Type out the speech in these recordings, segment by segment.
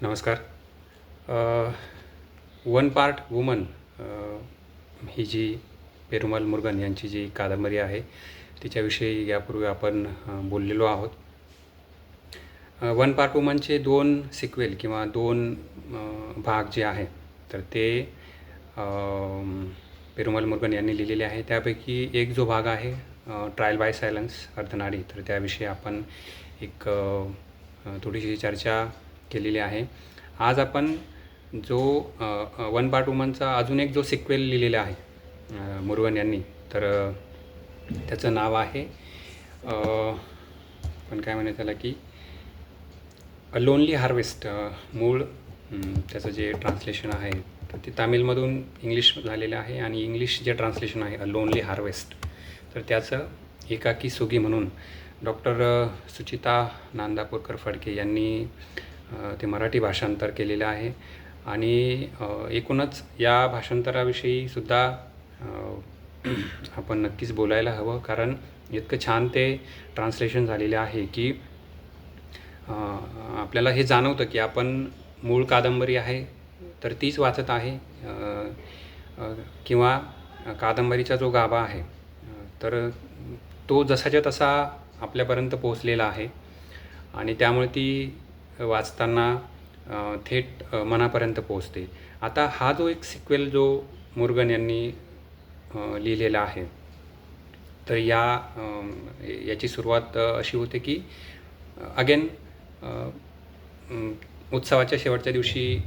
नमस्कार. One part woman ही जी पेरुमल मुरुगन यांची जी कादंबरी आहे तिच्याविषयी यापूर्वी आपण बोललेलो आहोत. वन पार्ट वुमनचे दोन सिक्वेल किंवा दोन भाग जे आहे तर ते पेरुमल मुरुगन यांनी लिहिलेले आहे. त्यापैकी एक जो भाग आहे ट्रायल बाय सायलन्स अर्धनारी, तर त्याविषयी आपण एक थोडीशी चर्चा केलेली आहे. आज आपण जो वन पार्ट वुमनचा अजून एक जो सिक्वेल लिहिलेला आहे मुरुगन यांनी, तर त्याचं नाव आहे पण काय म्हणे त्याला की अ लोनली हार्वेस्ट. मूळ त्याचं जे ट्रान्सलेशन आहे तर ते तामिळमधून इंग्लिश झालेलं आहे आणि इंग्लिश जे ट्रान्सलेशन आहे अ लोनली हार्वेस्ट, तर त्याचं एकाकी सुगी म्हणून डॉक्टर सुचिता नांदापूरकर फडके यांनी ते मराठी भाषांतर केलेलं आहे. आणि एकूणच या भाषांतराविषयी सुद्धा आपण नक्कीच बोलायला हवं, कारण इतकं छान ते ट्रान्सलेशन झालेलं आहे की आपल्याला हे जाणवतं की आपण मूळ कादंबरी आहे तर तीच वाचत आहे किंवा कादंबरीचा जो गाभा आहे तर तो जसाच्या तसा आपल्यापर्यंत पोहोचलेला आहे आणि त्यामुळे ती वाचताना थेट मनापर्यंत पोहोचते. आता हा जो एक सिक्वेल जो मुरुगन यांनी लिहिलेला आहे तर याची सुरुवात अशी होते की अगेन उत्सवाच्या शेवटच्या दिवशी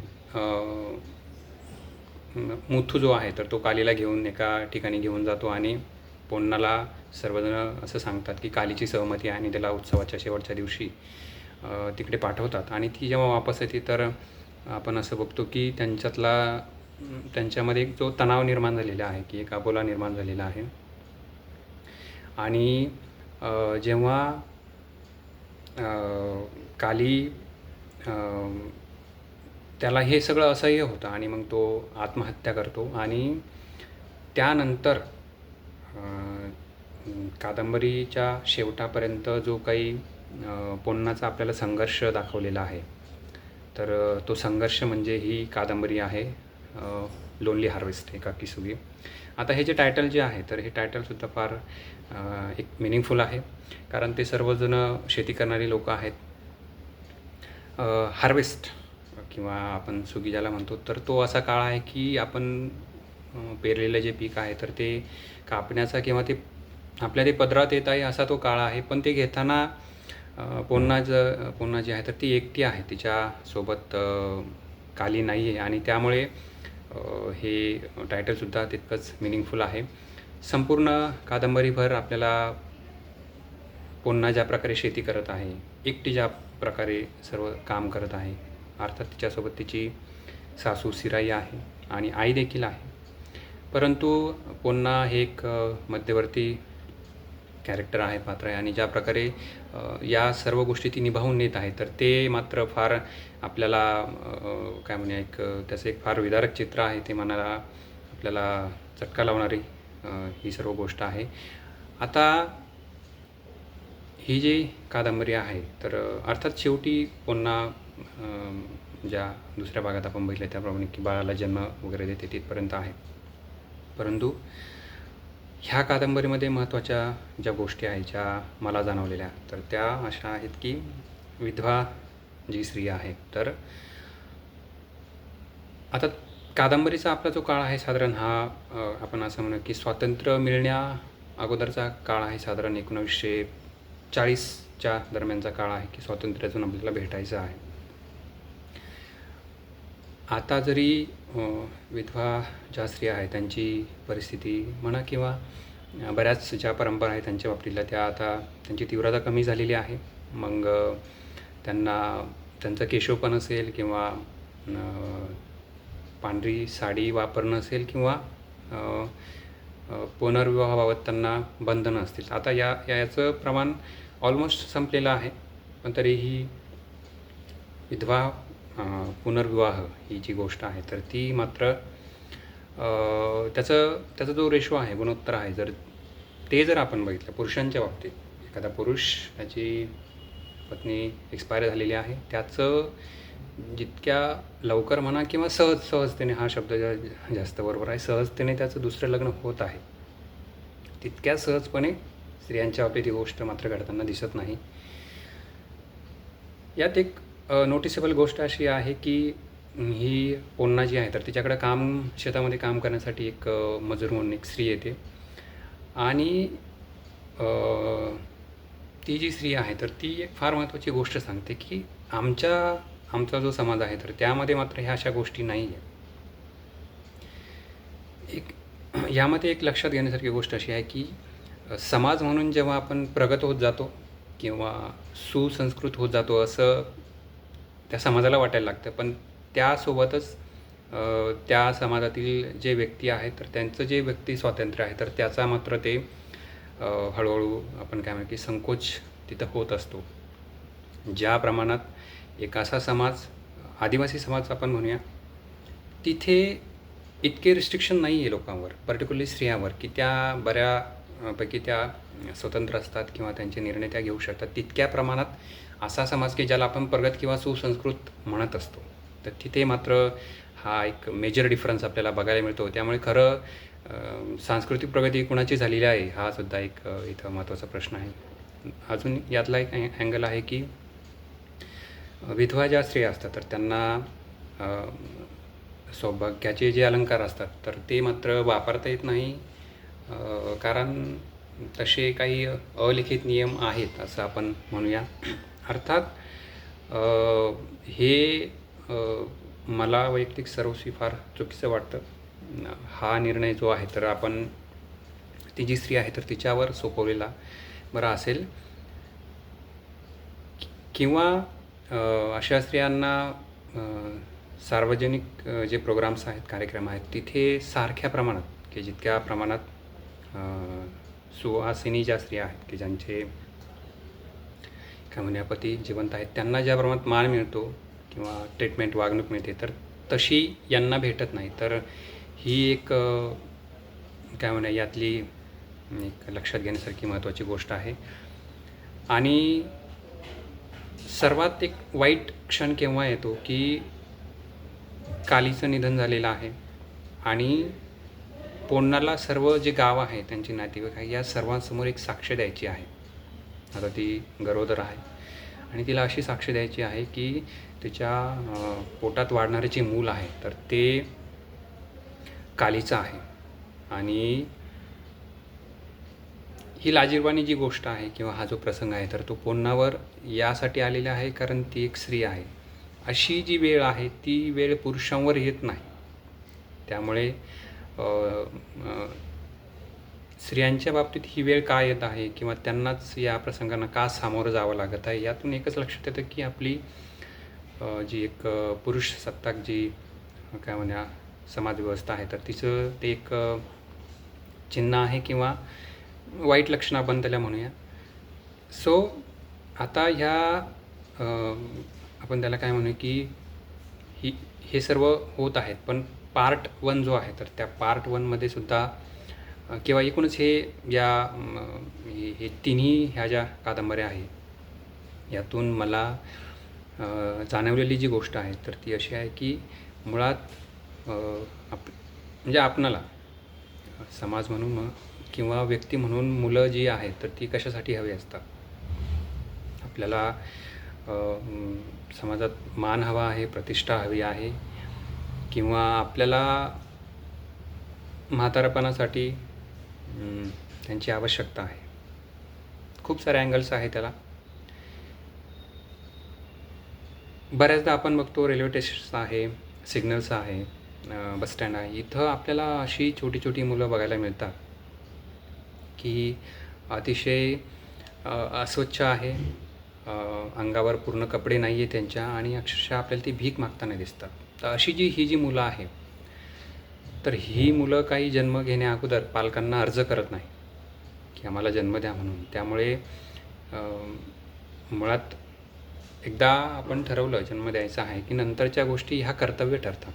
मुथू जो आहे तर तो कालीला घेऊन एका ठिकाणी घेऊन जातो आणि पोन्नाला सर्वजण असं सांगतात की कालीची सहमती आहे आणि त्याला उत्सवाच्या शेवटच्या दिवशी तिकडे पाठवतात. आणि ती जेव्हा वापस येते तर आपण असं बघतो की त्यांच्यामध्ये एक जो तणाव निर्माण झालेला आहे की एक अबोला निर्माण झालेला आहे. आणि जेव्हा काली त्याला हे सगळं असह्य होतं आणि मग तो आत्महत्या करतो आणि त्यानंतर कादंबरीच्या शेवटापर्यंत जो काही पोन्नाचा आपल्याला संघर्ष दाखवलेला आहे तर तो संघर्ष म्हणजे ही कादंबरी आहे लोनली हार्वेस्ट एकाकी सुगी. आता हे जे टायटल जे आहे तर हे टायटलसुद्धा फार एक मिनिंगफुल आहे, कारण ते सर्वजण शेती करणारी लोक आहेत. हार्वेस्ट किंवा आपण सुगी ज्याला म्हणतो तर तो असा काळ आहे की आपण पेरलेलं जे पीक आहे तर ते कापण्याचा किंवा ते आपल्या ते पदरात येत आहे असा तो काळ आहे. पण ते घेताना पोन्ना जी आहे तर ती एकटी आहे, तिच्यासोबत काली नाही आहे आणि त्यामुळे हे टायटलसुद्धा तितकंच मिनिंगफुल आहे. संपूर्ण कादंबरीभर आपल्याला पोन्ना ज्या प्रकारे शेती करत आहे, एकटी ज्या प्रकारे सर्व काम करत आहे, अर्थात तिच्यासोबत तिची सासू सिराई आहे आणि आई देखील आहे, परंतु पोन्ना हे एक मध्यवर्ती कॅरेक्टर आहे, पात्र आहे आणि ज्या प्रकारे या सर्व गोष्टी ती निभावून नेत आहे तर ते मात्र फार आपल्याला काय म्हणूया एक त्याचं एक फार विदारक चित्र आहे. ते मनाला आपल्याला चटका लावणारी ही सर्व गोष्ट आहे. आता ही जी कादंबरी आहे तर अर्थात शेवटी पोन्ना ज्या दुसऱ्या भागात आपण बघितलं त्याप्रमाणे की बाळाला जन्म वगैरे देते तिथपर्यंत आहे, परंतु ह्या कादंबरीमध्ये महत्त्वाच्या ज्या गोष्टी आहेत ज्या मला जाणवलेल्या तर त्या अशा आहेत की विधवा जी स्त्री आहे तर आता कादंबरीचा आपला जो काळ आहे साधारण हा आपण असं म्हणू की स्वातंत्र्य मिळण्या अगोदरचा काळ आहे, साधारण 1940च्या दरम्यानचा काळ आहे की स्वातंत्र्य अजून आपल्याला भेटायचं आहे. आता जरी विधवा ज्या स्त्रिया आहेत त्यांची परिस्थिती म्हणा किंवा बऱ्याच ज्या परंपरा आहेत त्यांच्या बाबतीतल्या त्या आता त्यांची तीव्रता कमी झालेली आहे. मग त्यांचं केशवपण असेल किंवा पांढरी साडी वापरणं असेल किंवा पुनर्विवाहाबाबत त्यांना बंधनं असतील. आता याचं प्रमाण ऑलमोस्ट संपलेलं आहे, पण तरीही विधवा पुनर्विवाह ही जी गोष्ट आहे तर ती मात्र त्याचा जो रेशो आहे गुणोत्तर आहे जर आपण बघितलं पुरुषांच्या बाबतीत, एखादा पुरुष त्याची पत्नी एक्सपायर झालेली आहे त्याचं जितक्या लवकर म्हणा किंवा सहजतेने, हा शब्द जास्त बरोबर आहे, सहजतेने त्याचं दुसरं लग्न होत आहे, तितक्या सहजपणे स्त्रियांच्या बाबतीत ही गोष्ट मात्र घडताना दिसत नाही. यात एक नोटिसेबल गोष्ट अशी आहे की ही पोन्ना जी आहे तर तिच्याकडं शेतामध्ये काम करण्यासाठी एक मजूर म्हणून एक स्त्री येते आणि ती जी स्त्री आहे तर ती एक फार महत्त्वाची गोष्ट सांगते की आमचा जो समाज आहे तर त्यामध्ये मात्र ह्या अशा गोष्टी नाही आहे. यामध्ये एक लक्षात घेण्यासारखी गोष्ट अशी आहे की समाज म्हणून जेव्हा आपण प्रगत होत जातो किंवा सुसंस्कृत होत जातो असं त्या समाजाला वाटायला लागतं, पण त्यासोबतच त्या समाजातील जे व्यक्ती आहेत तर त्यांचं जे व्यक्ती स्वातंत्र्य आहे तर त्याचा मात्र ते हळूहळू आपण काय म्हणतो की संकोच तिथं होत असतो. ज्या प्रमाणात एक असा समाज, आदिवासी समाज आपण म्हणूया, तिथे इतके रिस्ट्रिक्शन नाही आहे लोकांवर, पर्टिक्युलरली स्त्रियांवर, की त्या बऱ्यापैकी त्या स्वतंत्र असतात किंवा त्यांचे निर्णय त्या घेऊ शकतात. तितक्या प्रमाणात असा समाज की ज्याला आपण प्रगत किंवा सुसंस्कृत म्हणत असतो, तर तिथे मात्र हा एक मेजर डिफरन्स आपल्याला बघायला मिळतो. त्यामुळे खरं सांस्कृतिक प्रगती कुणाची झालेली आहे हा सुद्धा एक इथं महत्त्वाचा प्रश्न आहे. अजून यातला एक अँगल आहे की विधवा ज्या स्त्रिया असतात तर त्यांना सौभाग्याचे जे अलंकार असतात तर ते मात्र वापरता येत नाही, कारण तसे काही अलिखित नियम आहेत असं आपण म्हणूया. अर्थात हे मला वैयक्तिक सर्वस्वी फार चुकीचं वाटतं. हा निर्णय जो आहे तर आपण ती जी स्त्री आहे तर तिच्यावर सोपवलेला बरा असेल, किंवा अशा स्त्रियांना सार्वजनिक जे प्रोग्राम्स आहेत, कार्यक्रम आहेत, तिथे सारख्या प्रमाणात की जितक्या प्रमाणात सुहासिनी ज्या स्त्रिया आहेत की ज्यांचे काय म्हणूया पती जिवंत आहेत त्यांना ज्या प्रमाणात मान मिळतो किंवा ट्रीटमेंट, वागणूक मिळते तर तशी यांना भेटत नाही. तर ही एक काय म्हणूया यातली एक लक्षात घेण्यासारखी महत्त्वाची गोष्ट आहे. आणि सर्वात एक वाईट क्षण केव्हा येतो की कालीचं निधन झालेलं आहे आणि पोन्नाला सर्व जे गाव आहे, त्यांची नातेवाईक आहे, या सर्वांसमोर एक साक्ष द्यायची आहे. आता ती गरोदर आहे आणि तिला अशी साक्ष द्यायची आहे की तिच्या पोटात वाढणारे जे मूल आहे तर ते कालीचं आहे. आणि ही लाजिरवाणी जी गोष्ट आहे किंवा हा जो प्रसंग आहे तर तो पोन्नावर यासाठी आलेला आहे कारण ती एक स्त्री आहे. अशी जी वेळ आहे ती वेळ पुरुषांवर येत नाही. त्यामुळे स्त्रियांच्या बाबतीत ही वेळ का येत आहे किंवा त्यांनाच या प्रसंगांना का सामोरं जावं लागत आहे, यातून एकच लक्षात येतं की आपली जी एक पुरुष सत्ताक जी काय म्हणूया समाजव्यवस्था आहे तर तिचं ते एक चिन्ह आहे किंवा वाईट लक्षण आपण त्याला म्हणूया. सो आता ह्या आपण त्याला काय म्हणू की हे सर्व होत आहेत, पण पार्ट 1 जो आहे तर त्या पार्ट 1मध्ये सुद्धा किंवा एकूणच हे तिन्ही ह्या ज्या कादंबऱ्या आहेत यातून मला जाणवलेली जी गोष्ट आहे तर ती अशी आहे की मुळात म्हणजे आपणाला समाज म्हणून किंवा व्यक्ती म्हणून मुलं जी आहेत तर ती कशासाठी हवी असतात. आपल्याला समाजात मान हवा आहे, प्रतिष्ठा हवी आहे, किंवा आपल्याला म्हातारपणासाठी त्यांची आवश्यकता आहे. खूप सारे अँगल्स आहे त्याला. बऱ्याचदा आपण बघतो रेल्वे स्टेशन्स आहे, सिग्नल्स आहे, बसस्टँड आहे, इथं आपल्याला अशी छोटी छोटी मुलं बघायला मिळतात की अतिशय अस्वच्छ आहे, अंगावर पूर्ण कपडे नाही आहे त्यांच्या, आणि अक्षरशः आपल्याला ती भीक मागताना दिसतात. तर अशी ही जी मुलं आहे तर ही मुलं काही जन्म घेण्या अगोदर पालकांना अर्ज करत नाही की आम्हाला जन्म द्या म्हणून. त्यामुळे मुळात एकदा आपण ठरवलं जन्म द्यायचा आहे की नंतरच्या गोष्टी ह्या कर्तव्य ठरतात.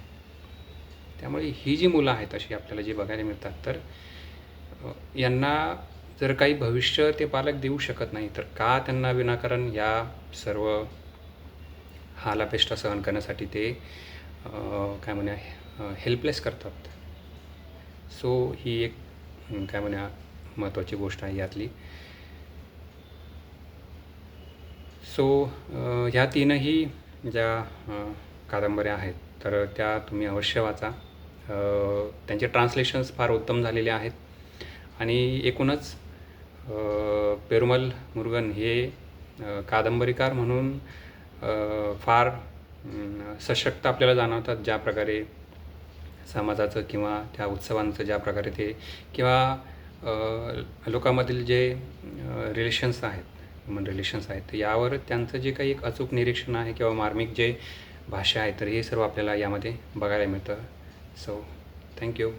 त्यामुळे ही जी मुलं आहेत अशी आपल्याला जी बघायला मिळतात तर यांना जर काही भविष्य ते पालक देऊ शकत नाही तर का त्यांना विनाकारण या सर्व हालापेष्टा सहन करण्यासाठी ते काय म्हणूया हेल्पलेस करतात. सो ही एक काय म्हणूया महत्त्वाची गोष्ट आहे यातली. सो ह्या तीनही ज्या कादंबऱ्या आहेत तर त्या तुम्ही अवश्य वाचा. त्यांचे ट्रान्सलेशन्स फार उत्तम झालेले आहेत आणि एकूणच पेरुमल मुरुगन हे कादंबरीकार म्हणून फार सशक्त आपल्याला जाणवतात. ज्या प्रकारे समाजाचं किंवा त्या उत्सवांचं ज्या प्रकारे ते किंवा लोकांमधील जे रिलेशन्स आहेत, ह्युमन रिलेशन्स आहेत, तर यावर त्यांचं जे काही एक अचूक निरीक्षण आहे किंवा मार्मिक जे भाषा आहे तर हे सर्व आपल्याला यामध्ये बघायला मिळतं. So thank you.